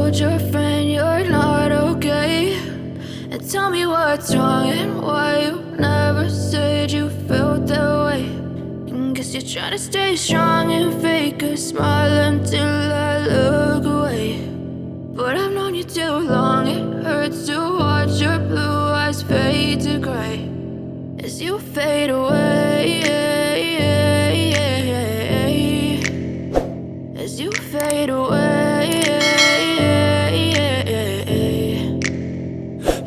told your friend you're not okay? And tell me what's wrong and why you never said you felt that way. And guess you're trying to stay strong and fake a smile until I look away. But I've known you too long, it hurts to watch your blue eyes fade to gray as you fade away, as you fade away.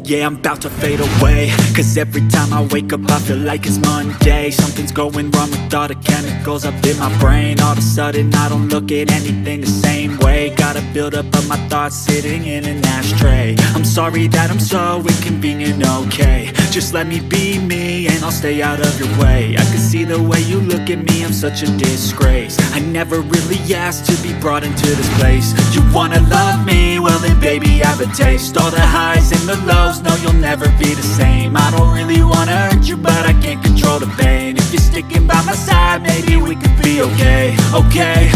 Yeah, I'm about to fade away, cause every time I wake up I feel like it's Monday. Something's going wrong with all the chemicals up in my brain. All of a sudden I don't look at anything the same way. Got a build up of my thoughts sitting in an ashtray. I'm sorry that I'm so inconvenient, okay? Just let me be me and I'll stay out of your way. I can see the way you look at me, I'm such a disgrace. I never really asked to be brought into this place. You wanna love me? Well then baby, have a taste. All the highs and the lows, no, you'll never be the same. I don't really wanna hurt you, but I can't control the pain. If you're sticking by my side, maybe we could be okay. Okay,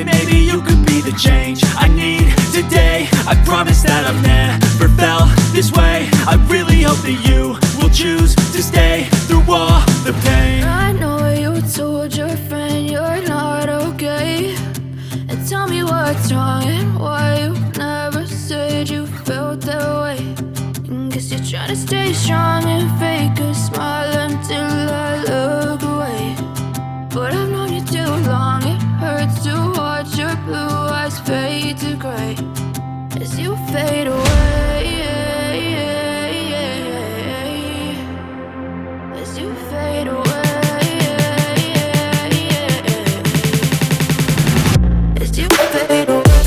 maybe you could be the change I need today. I promise that I've never felt this way. I really hope that you will choose to stay through all the pain. I know you told your friend you're not okay. And tell me what's wrong and why you never said you felt that way. Guess you're trying to stay strong and fake a smile until I look away. But I've known you too long, it hurts to watch your blue eyes fade to gray as you fade away, as you fade away, as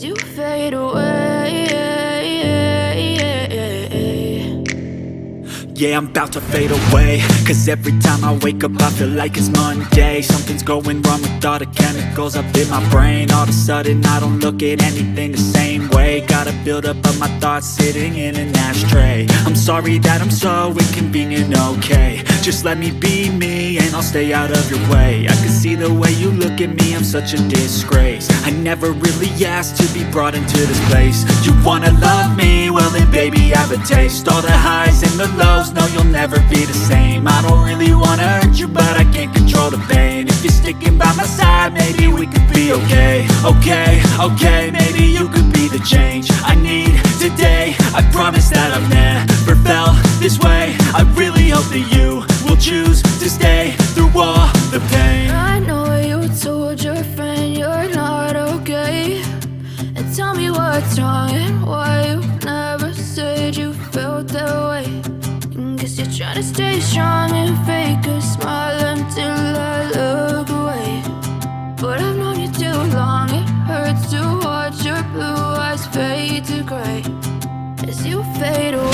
you fade away. Yeah, I'm about to fade away, cause every time I wake up I feel like it's Monday. Something's going wrong with all the chemicals up in my brain. All of a sudden I don't look at anything the same way. Got a build up of my thoughts sitting in an ashtray. I'm sorry sorry that I'm so inconvenient, okay? Just let me be me and I'll stay out of your way. I can see the way you look at me, I'm such a disgrace. I never really asked to be brought into this place. You wanna love me? Well then baby, have a taste. All the highs and the lows, no you'll never be the same. I don't really wanna hurt you, but I can't control the pain. If you're sticking by my side, maybe we could be okay. Okay, maybe you could be the change I need today. I promise that I've never felt this way. I really hope that you will choose to stay through all the pain. I know you told your friend you're not okay, and tell me what's wrong and why you never said you felt that way. Guess you're trying to stay strong and fake a smile until I look away. But I've known you too long, it hurts to watch your blue eyes fade to gray as you fade away.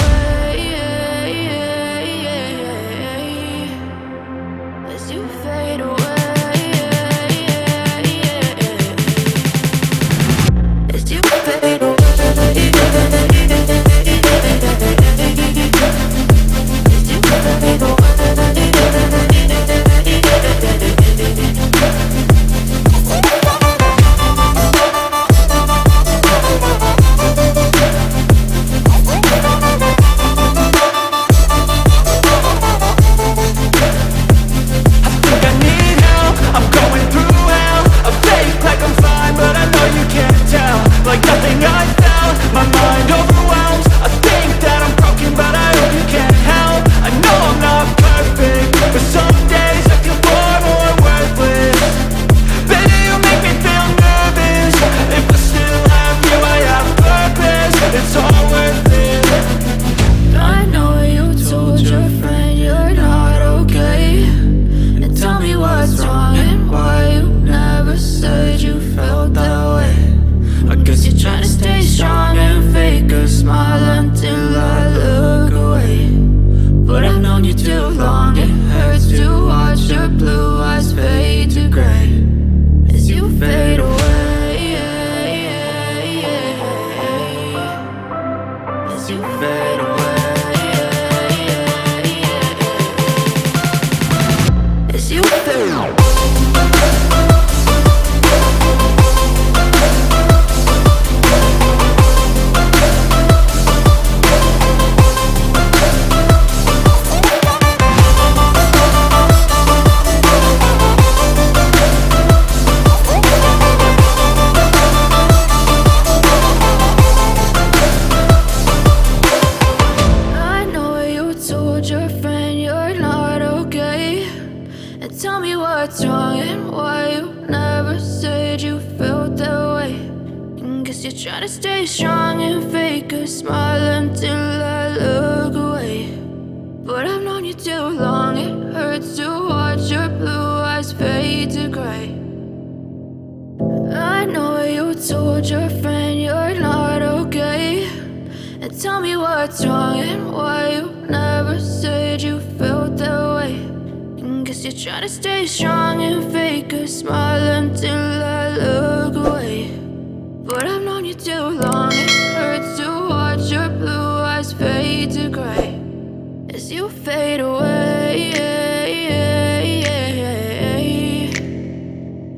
As you fade away.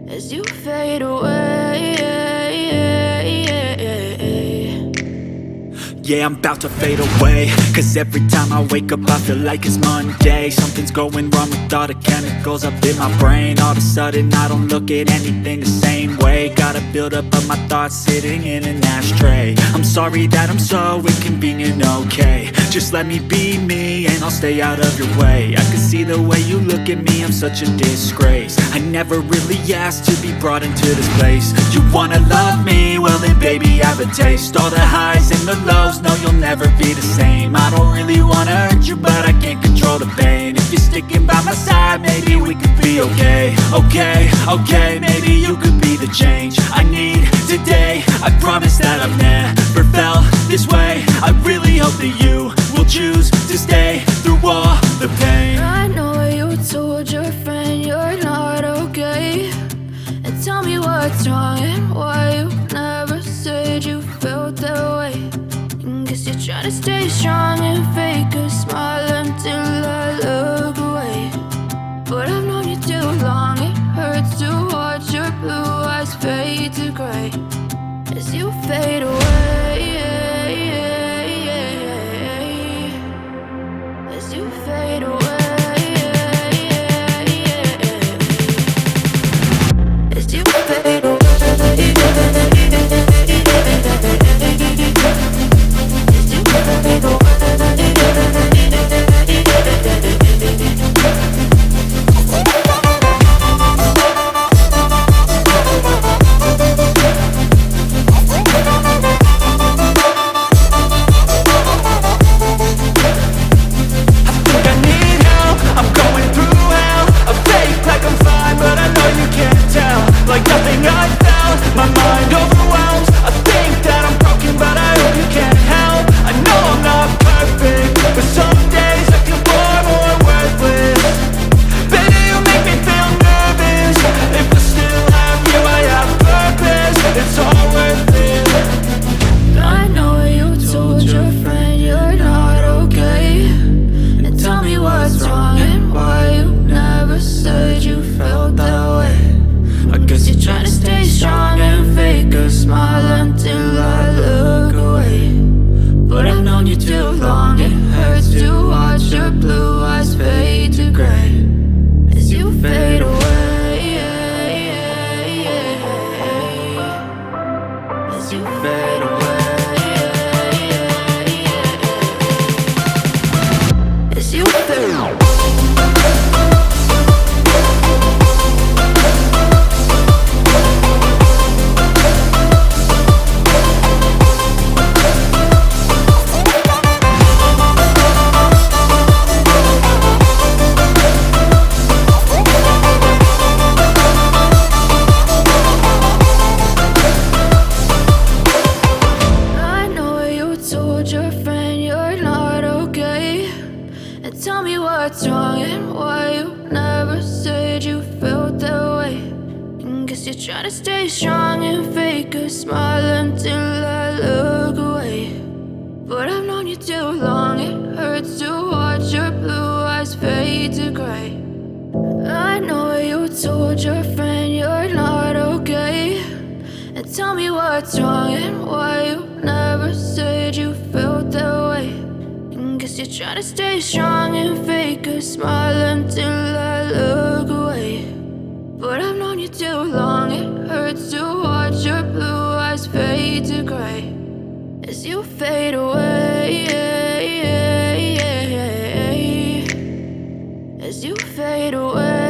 As you fade away. Yeah, I'm about to fade away, cause every time I wake up I feel like it's Monday. Something's going wrong with all the chemicals up in my brain. All of a sudden I don't look at anything the same way. Gotta build up of my thoughts sitting in an ashtray. I'm sorry that I'm so inconvenient, okay? Just let me be me and I'll stay out of your way. I can see the way you look at me, I'm such a disgrace. I never really asked to be brought into this place. You wanna love me? Well then baby, have a taste. All the highs and the lows, no you'll never be the same. I don't really wanna hurt you, but I can't control the pain. If you're sticking by my side, maybe we could be okay. Okay, maybe you could be the change I need today. I promise that I've never felt this way. I really hope that you will choose to stay through all the pain. I know you told your friend you're not okay, and tell me what's wrong and why you never said you felt that way. Guess you're trying to stay strong and fake as you fade. Tell me what's wrong and why you never said you felt that way. And guess you're trying to stay strong and fake a smile until I look away. But I've known you too long, it hurts to watch your blue eyes fade to gray. I know you told your friend you're not okay. And tell me what's wrong and why you never said you felt that way. Guess you're trying to stay strong and fake a smile until I look away. But I've known you too long, it hurts to watch your blue eyes fade to gray as you fade away. As you fade away.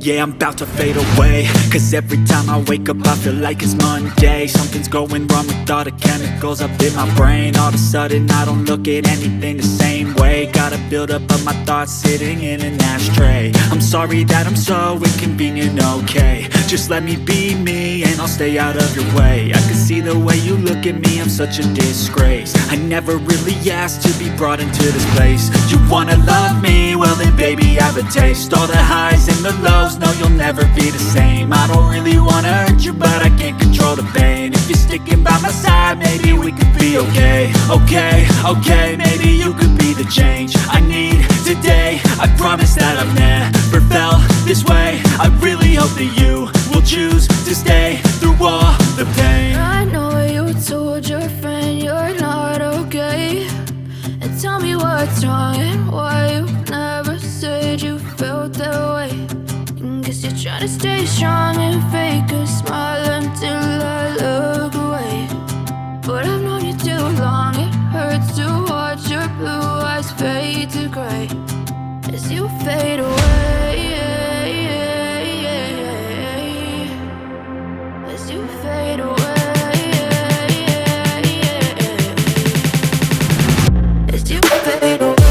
Yeah, I'm about to fade away, cause every time I wake up I feel like it's Monday. Something's going wrong with all the chemicals up in my brain. All of a sudden I don't look at anything the same way. Got a buildup of my thoughts sitting in an ashtray. I'm sorry that I'm so inconvenient, okay. Just let me be me and I'll stay out of your way. I can see the way you look at me, I'm such a disgrace. I never really asked to be brought into this place. You wanna love me? Well then baby I have a taste. All the highs and the lows, no, you'll never be the same. I don't really wanna hurt you, but I can't control the pain. If you're sticking by my side, maybe we could be okay. Okay, maybe you could be the change I need today. I promise that I've never felt this way. I really hope that you will choose to stay through all the pain. I know you told your friend you're not okay. And tell me what's wrong and why you never said you felt that way. Guess you're trying to stay strong and fake a smile until I look away. But I've known you too long, it hurts to watch your blue eyes fade to gray as you fade away. As you fade away. As you fade away.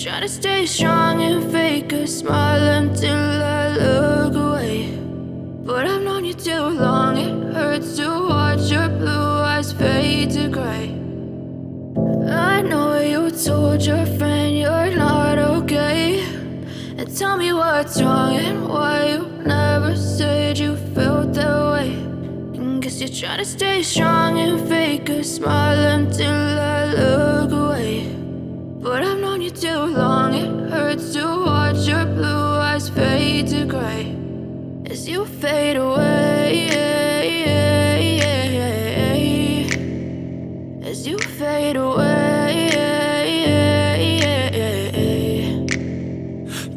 Try to stay strong and fake a smile until I look away. But I've known you too long, it hurts to watch your blue eyes fade to gray. I know told your friend you're not okay. And tell me what's wrong and why you never said you felt that way. And guess you're trying to stay strong and fake a smile until I look away. But I've known you too long, it hurts to watch your blue eyes fade to gray as you fade away, as you fade away.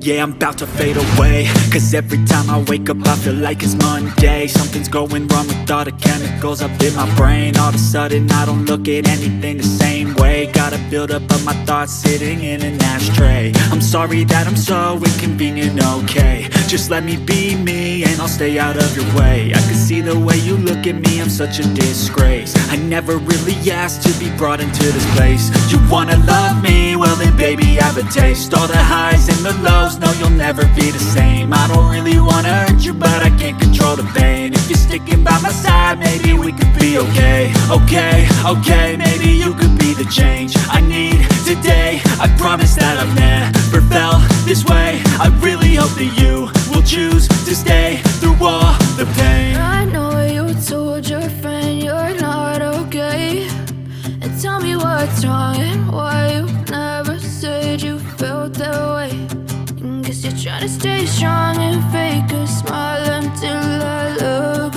Yeah, I'm about to fade away, cause every time I wake up I feel like it's Monday. Something's going wrong with all the chemicals up in my brain. All of a sudden I don't look at anything the same way. Gotta build up of my thoughts sitting in an ashtray. I'm sorry that I'm so inconvenient, okay. Just let me be me and I'll stay out of your way. I can see the way you look at me, I'm such a disgrace. I never really asked to be brought into this place. You wanna love me? Well then baby have a taste. All the highs and the lows, no you'll never be the same. I don't really wanna hurt you but I can't control the pain. If you're sticking by my side maybe we could be okay. Okay, maybe you could be the change I need today. I promise that I've never felt this way. I really hope that you will choose to stay through all the pain. I know you told your friend you're not okay. And tell me what's wrong and why you never said you felt that way. And guess you're trying to stay strong and fake a smile until I look